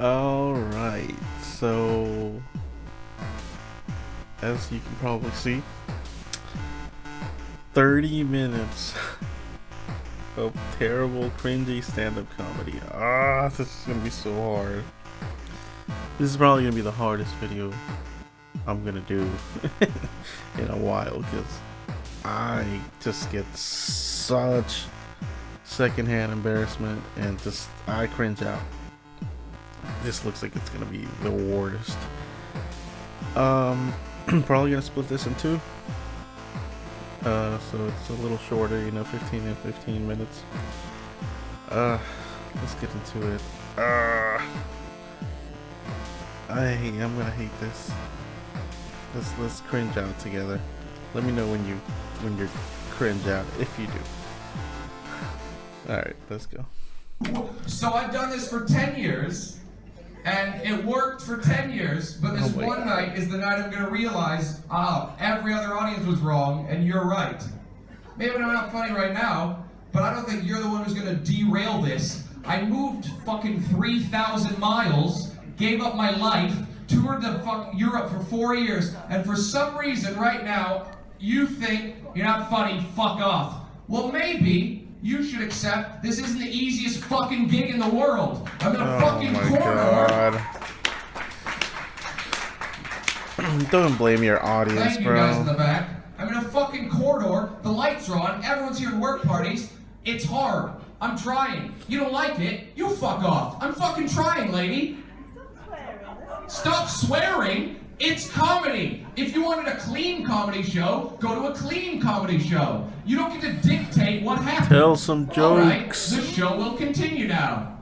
Alright, so as you can probably see, 30 minutes of terrible, cringy stand-up comedy. This is gonna be so hard. This is probably gonna be the hardest video I'm gonna do in a while, because I just get such secondhand embarrassment and just I cringe out. This looks like it's gonna be the worst. Probably gonna split this in two. So it's a little shorter, 15 and 15 minutes. Let's get into it. I'm gonna hate this. Let's cringe out together. Let me know when you cringe out, if you do. Alright, let's go. So I've done this for 10 years, and it worked for 10 years, but this one night is the night I'm going to realize, every other audience was wrong, and you're right. Maybe I'm not funny right now, but I don't think you're the one who's going to derail this. I moved fucking 3,000 miles, gave up my life, toured the fucking Europe for 4 years, and for some reason right now, you think you're not funny, fuck off. Well, maybe you should accept this isn't the easiest fucking gig in the world. I'm in a fucking corridor. God. Don't blame your audience, Thank bro. you guys in the back. I'm in a fucking corridor. The lights are on. Everyone's here at work parties. It's hard. I'm trying. You don't like it? You fuck off. I'm fucking trying, lady. Stop swearing. It's comedy. If you wanted a clean comedy show, go to a clean comedy show. You don't get to dictate what happens. Tell some jokes. All right, the show will continue now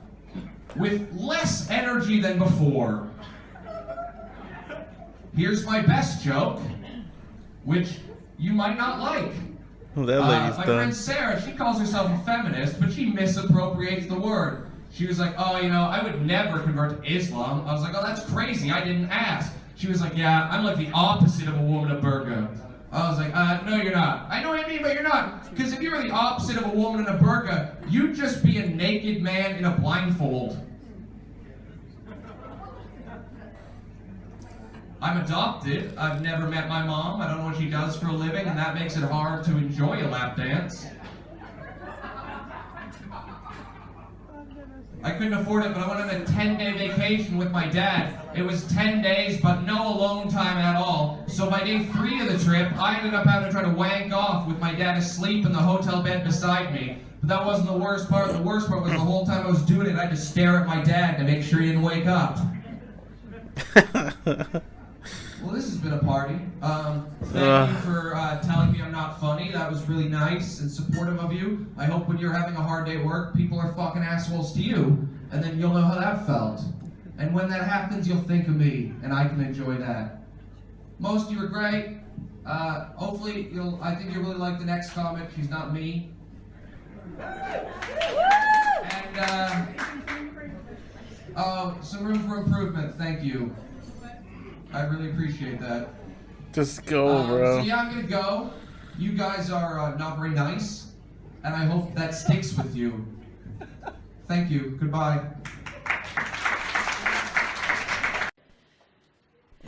with less energy than before. Here's my best joke, which you might not like. Oh, that lady's my done. friend Sarah, she calls herself a feminist, but she misappropriates the word. She was like, I would never convert to Islam. I was like, that's crazy. I didn't ask. She was like, yeah, I'm like the opposite of a woman of burqa. I was like, no, you're not. I know what I mean, but you're not. Because if you were the opposite of a woman in a burqa, you'd just be a naked man in a blindfold. I'm adopted. I've never met my mom. I don't know what she does for a living, and that makes it hard to enjoy a lap dance. I couldn't afford it, but I went on a 10-day vacation with my dad. It was 10 days, but no alone time at all. So by day 3 of the trip, I ended up having to try to wank off with my dad asleep in the hotel bed beside me. But that wasn't the worst part. The worst part was the whole time I was doing it, I had to stare at my dad to make sure he didn't wake up. Well, this has been a party. Thank you for telling me I'm not funny. That was really nice and supportive of you. I hope when you're having a hard day at work, people are fucking assholes to you, and then you'll know how that felt. And when that happens, you'll think of me, and I can enjoy that. Most of you are great. Hopefully, I think you'll really like the next comic. She's not me. And, some room for improvement. Thank you. I really appreciate that. Just go, bro. So yeah, I'm gonna go. You guys are not very nice, and I hope that sticks with you. Thank you. Goodbye.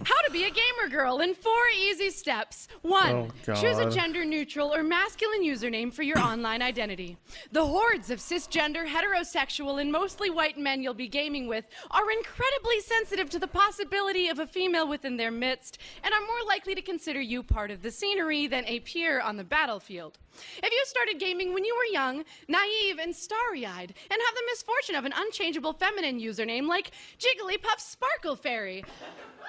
How to be a gamer girl in 4 easy steps. 1. Choose a gender-neutral or masculine username for your online identity. The hordes of cisgender, heterosexual, and mostly white men you'll be gaming with are incredibly sensitive to the possibility of a female within their midst and are more likely to consider you part of the scenery than a peer on the battlefield. If you started gaming when you were young, naive, and starry-eyed, and have the misfortune of an unchangeable feminine username like Jigglypuff Sparkle Fairy,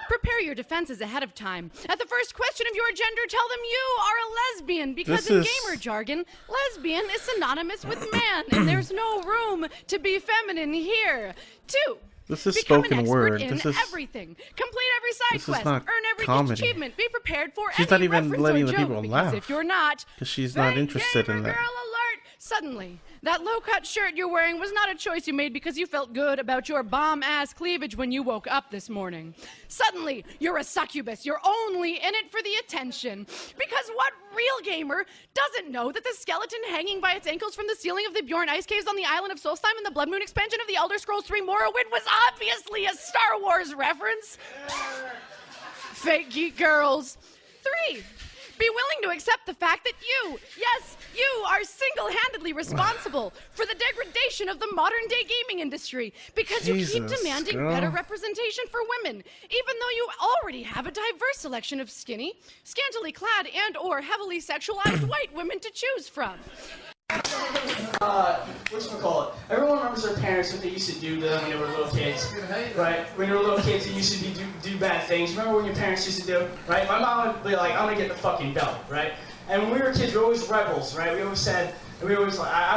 prepare your defenses ahead of time. At the first question of your gender, tell them you are a lesbian, because in gamer jargon, lesbian is synonymous with man, and there's no room to be feminine here. 2. This is Become spoken an word. expert in This is everything. Complete every side quest. not Earn every comedy. achievement. Be prepared for She's any not even reference letting or the joke, people because laugh. if you're not, Because she's not interested in gamer that. girl alert! Suddenly, That low-cut shirt you're wearing was not a choice you made because you felt good about your bomb-ass cleavage when you woke up this morning. Suddenly, you're a succubus. You're only in it for the attention. Because what real gamer doesn't know that the skeleton hanging by its ankles from the ceiling of the Bjorn ice caves on the island of Solstheim in the Blood Moon expansion of the Elder Scrolls 3 Morrowind was obviously a Star Wars reference? Fake geek girls. 3. Be willing to accept the fact that you, yes, you are single-handedly responsible for the degradation of the modern-day gaming industry because you keep demanding better representation for women, even though you already have a diverse selection of skinny, scantily clad, and/or heavily sexualized white women to choose from. Whatchamacallit? Everyone remembers their parents, what they used to do to them when they were little kids, right? When they were little kids, they used to do bad things. Remember when your parents used to do, right? My mom would be like, I'm gonna get the fucking belt, right? And when we were kids, we were always rebels, right? We always said, I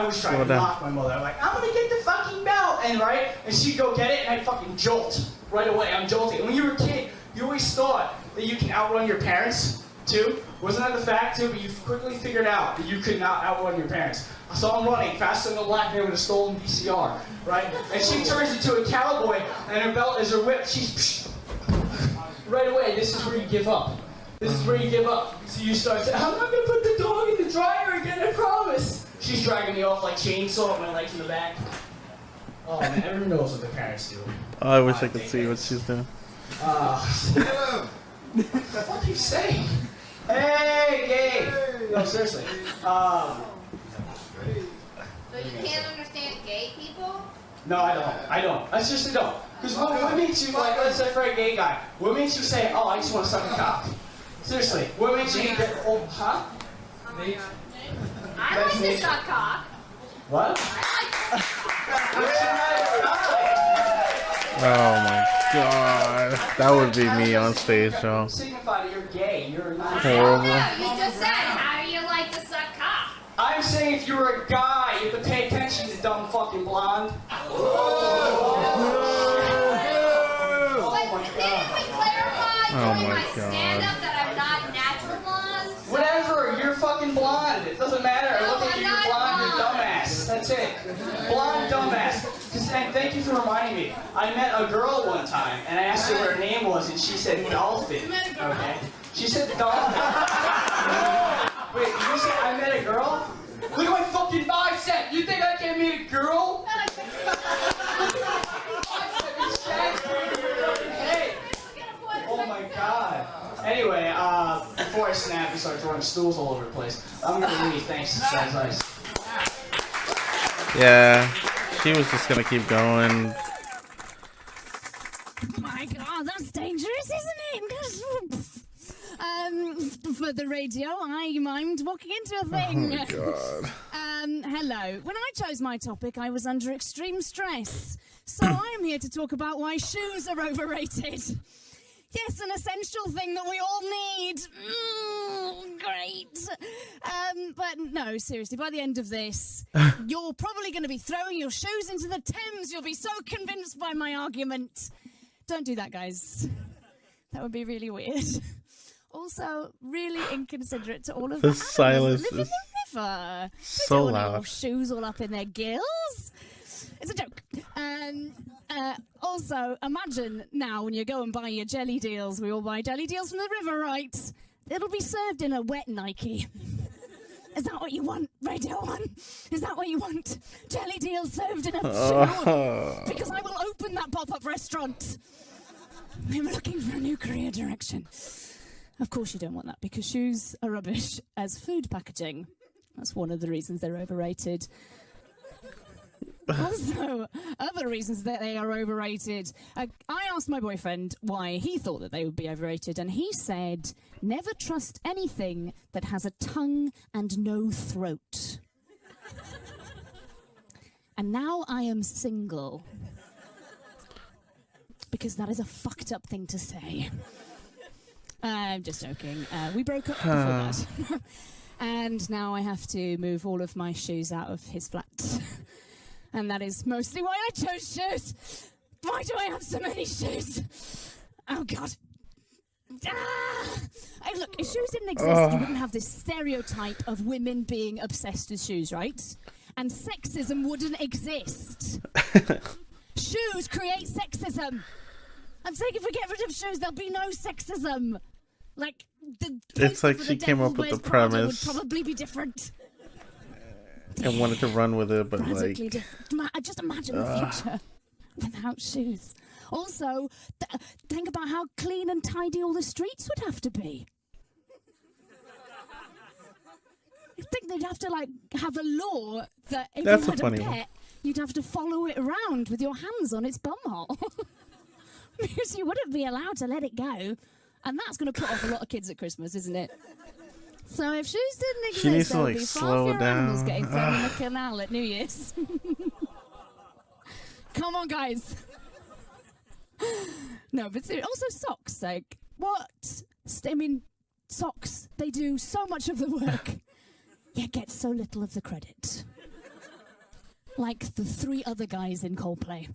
always tried to mock my mother. I'm like, I'm gonna get the fucking belt, and right? And she'd go get it, and I'd fucking jolt right away. I'm jolting. And when you were a kid, you always thought that you can outrun your parents, too. Wasn't that the fact, too? But you quickly figured out that you could not outrun your parents. So I'm running faster than a black man with a stolen VCR, right? And she turns into a cowboy, and her belt is her whip. She's right away. This is where you give up. This is where you give up. So you start saying, I'm not gonna put the dog in the dryer again, I promise. She's dragging me off like chainsaw with my legs in the back. Oh man, everyone knows what the parents do. Oh, I wish I could see what she's doing. What the fuck you saying? Hey, gay! No, seriously. So you can't understand gay people? No, I don't. I seriously don't. Because what makes you, like, let's say for a gay guy, what makes you say, oh, I just want to suck a cock? Seriously, what makes you get, oh, huh? I like to suck cock. What? Oh my god. That would be me on stage, y'all. Signify that you're gay. You're not horrible. No, you just said, how do you like to suck cock? I'm saying if you were a guy, you have to pay attention to dumb fucking blonde. During my stand-up that I'm not natural blonde? Whatever, you're fucking blonde. It doesn't matter. No, Look at I'm you, not you're blonde, blonde. you're dumbass. That's it. Blonde dumbass. And thank you for reminding me. I met a girl one time, and I asked her what her name was, and she said Dolphin. Okay? She said Dolphin. Wait, you said I met a girl? Look at my fucking bicep. You think I can meet a girl? Hey. Oh my god. Anyway, before I snap and start throwing stools all over the place, I'm gonna leave. Thanks. That's nice. Yeah, she was just gonna keep going. My god, that's dangerous, isn't it? For the radio, I mimed walking into a thing. Oh my god. Hello. When I chose my topic, I was under extreme stress. So I am here to talk about why shoes are overrated. Yes, an essential thing that we all need. Great. But no, seriously, by the end of this, you're probably going to be throwing your shoes into the Thames. You'll be so convinced by my argument. Don't do that, guys. That would be really weird. Also, really inconsiderate to all of The the silence animals that live is in the river. so They don't want loud. your shoes all up in their gills. It's a joke. Also, imagine now when you go and buy your jelly deals. We all buy jelly deals from the river, right? It'll be served in a wet Nike. Is that what you want, Radio 1? Is that what you want? Jelly deals served in a shoe? Because I will open that pop-up restaurant. I'm looking for a new career direction. Of course you don't want that, because shoes are rubbish as food packaging. That's one of the reasons they're overrated. Also, other reasons that they are overrated. I asked my boyfriend why he thought that they would be overrated, and he said, never trust anything that has a tongue and no throat. And now I am single. Because that is a fucked up thing to say. I'm just joking. We broke up before that. And now I have to move all of my shoes out of his flat. And that is mostly why I chose shoes. Why do I have so many shoes? Oh, God. Look, if shoes didn't exist, you wouldn't have this stereotype of women being obsessed with shoes, right? and sexism wouldn't exist. Shoes create sexism. I'm saying if we get rid of shoes, there'll be no sexism. Like, it's like she came up with the premise. Would probably be different. And wanted to run with it, but radically different. Just imagine the future without shoes. Also, think about how clean and tidy all the streets would have to be. I think they'd have to have a law that if you had a pet, you'd have to follow it around with your hands on its bumhole. Because you wouldn't be allowed to let it go. And that's going to put off a lot of kids at Christmas, isn't it? So if shoes didn't exist, there would be far fewer animals getting thrown in the canal at New Year's. Come on, guys. No, but seriously, also socks. Like, what? I mean, socks, they do so much of the work, yet get so little of the credit. Like the 3 other guys in Coldplay.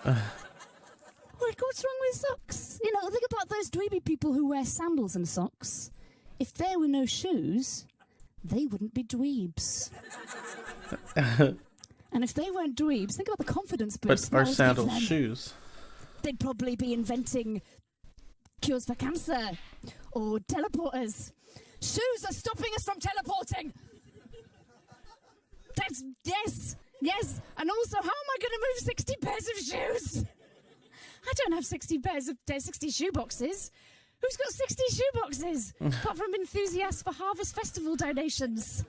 Like, what's wrong with socks? You know, think about those dweeby people who wear sandals and socks. If there were no shoes, they wouldn't be dweebs. And if they weren't dweebs, think about the confidence boost. But are sandals shoes? They'd probably be inventing cures for cancer or teleporters. Shoes are stopping us from teleporting. That's, yes. And also, how am I going to move 60 pairs of shoes? I don't have 60 shoe boxes. Who's got 60 shoe boxes? Apart from enthusiasts for Harvest Festival donations.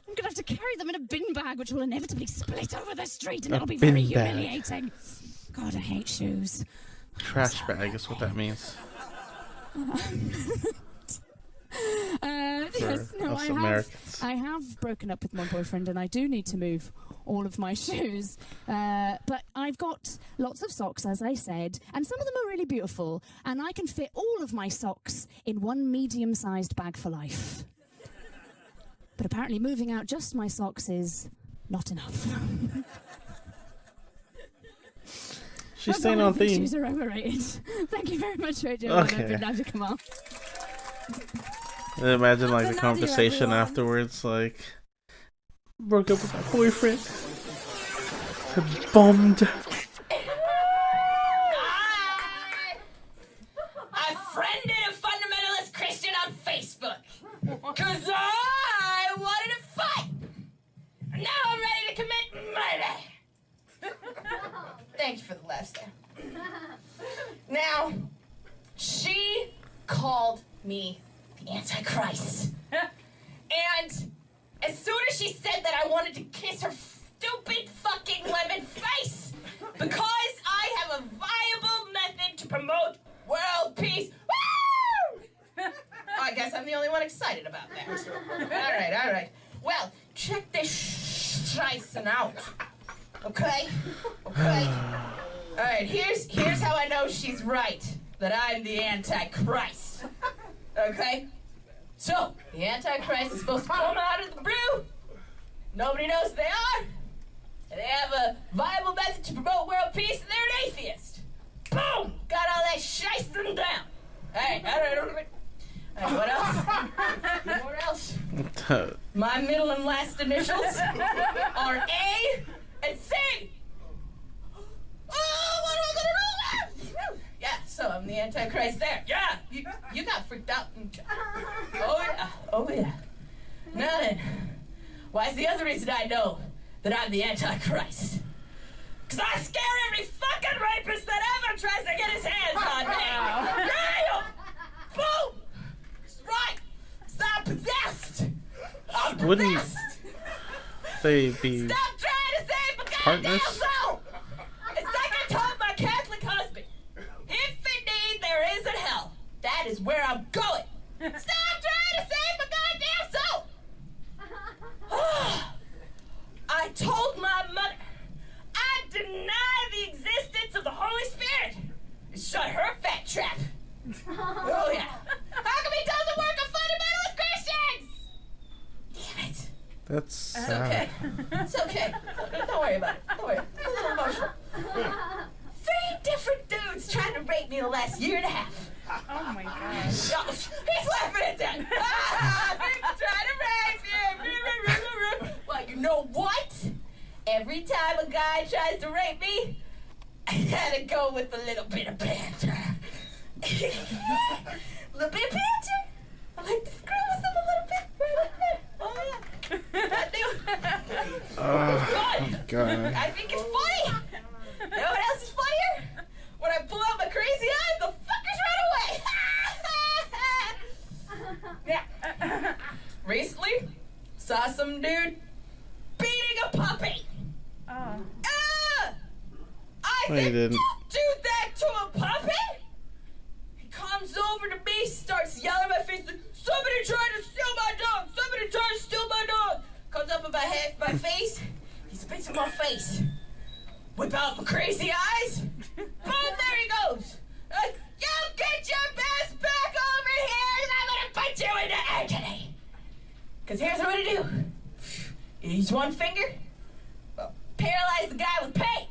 I'm going to have to carry them in a bin bag, which will inevitably split over the street, and it'll be very humiliating. God, I hate shoes. Trash bag is what that means. Yes, no, I have broken up with my boyfriend, and I do need to move all of my shoes. But I've got lots of socks, as I said, and some of them are really beautiful, and I can fit all of my socks in one medium-sized bag for life. But apparently moving out just my socks is not enough. She's staying on theme. Shoes are overrated. Thank you very much, Radio. Okay. Imagine the conversation afterwards, broke up with my boyfriend. Bummed. I friended a fundamentalist Christian on Facebook. Cause I wanted to fight. And now I'm ready to commit murder. Thank you for the laugh, Sam. Now, she called me the Antichrist. And as soon as she said that, I wanted to kiss her stupid fucking lemon face. Because I have a viable method to promote world peace. Woo! I guess I'm the only one excited about that. All right. Well, check this scheissen out. Okay? All right, here's how I know she's right, that I'm the Antichrist. Okay? So, the Antichrist is supposed to come out of the brew. Nobody knows who they are. And they have a viable method to promote world peace, and they're an atheist. Boom! Got all that scheissing down. All right. What else? What else? My middle and last initials are A and C. Oh, what am I gonna do? Yeah, so I'm the Antichrist there. Yeah, you got freaked out. Oh yeah. Now then, why's the other reason I know that I'm the Antichrist? Because I scare every fucking rapist that ever tries to get his hands on me. Nail! Boom! That's right. I'm possessed. I'm possessed. Wouldn't they be Stop trying to save my goddamn soul! It's like I told my Catholic husband. If indeed there is a hell, that is where I'm going. Stop trying to save my goddamn soul! I told my mother I deny the existence of the Holy Spirit. Shut her fat trap. Oh yeah. How come he doesn't work on fundamentalist Christians? Damn it. That's okay. It's okay. Don't worry about it. Don't worry. I'm a little emotional. 3 different dudes trying to rape me the last year and a half. Oh my god. He's laughing at that. People trying to rape you. time a guy tries to rape me, I gotta go with a little bit of banter. Little bit of banter. I like to screw with him a little bit. Oh yeah. Oh God. I think it's funny. You know what else is funnier? When I pull out my crazy eyes, the fuckers run away. Yeah. Recently, saw some dude beating a puppy. I said, don't do that to a puppy. He comes over to me, starts yelling at my face, like, somebody tried to steal my dog. Somebody tried to steal my dog. Comes up about half my face. He spits in my face. Whip out my crazy eyes. Boom, there he goes. Like, you get your ass back over here and I'm gonna put you into agony. Cause here's what I'm gonna do. Use one finger, paralyze the guy with pain.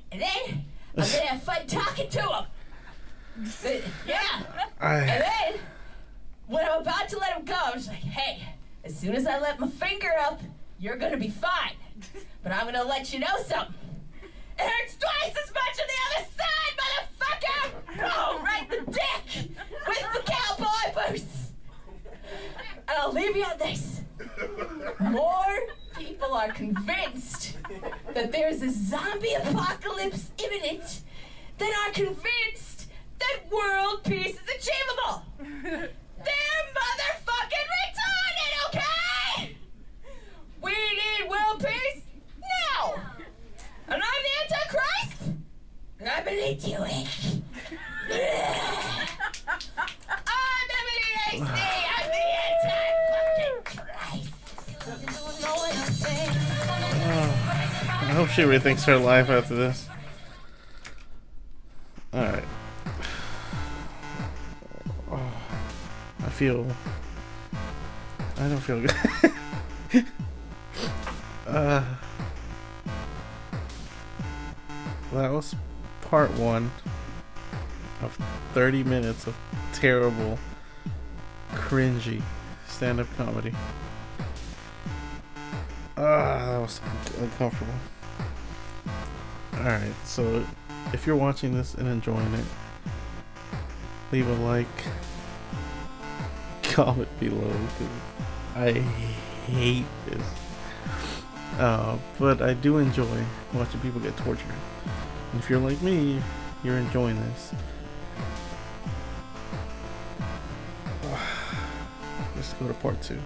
And then I'm gonna have fun talking to him. Yeah. And then when I'm about to let him go, I'm just like, hey, as soon as I let my finger up, you're gonna be fine. But I'm gonna let you know something. It hurts twice as much on the other side, motherfucker! Boom, right in the dick with the cowboy boots. And I'll leave you on this. More people are convinced that there's a zombie apocalypse imminent than are convinced that world peace is achievable. They're motherfucking retarded, okay? We need world peace now. And I'm the Antichrist, and I believe you it. I'm Emily AC, I'm the Antichrist. I hope she rethinks her life after this. Alright. Oh, I don't feel good. That was part 1 of 30 minutes of terrible, cringy stand-up comedy. That was uncomfortable. Alright, so if you're watching this and enjoying it, leave a like, comment below, because I hate this. But I do enjoy watching people get tortured. And if you're like me, you're enjoying this. Let's go to part 2.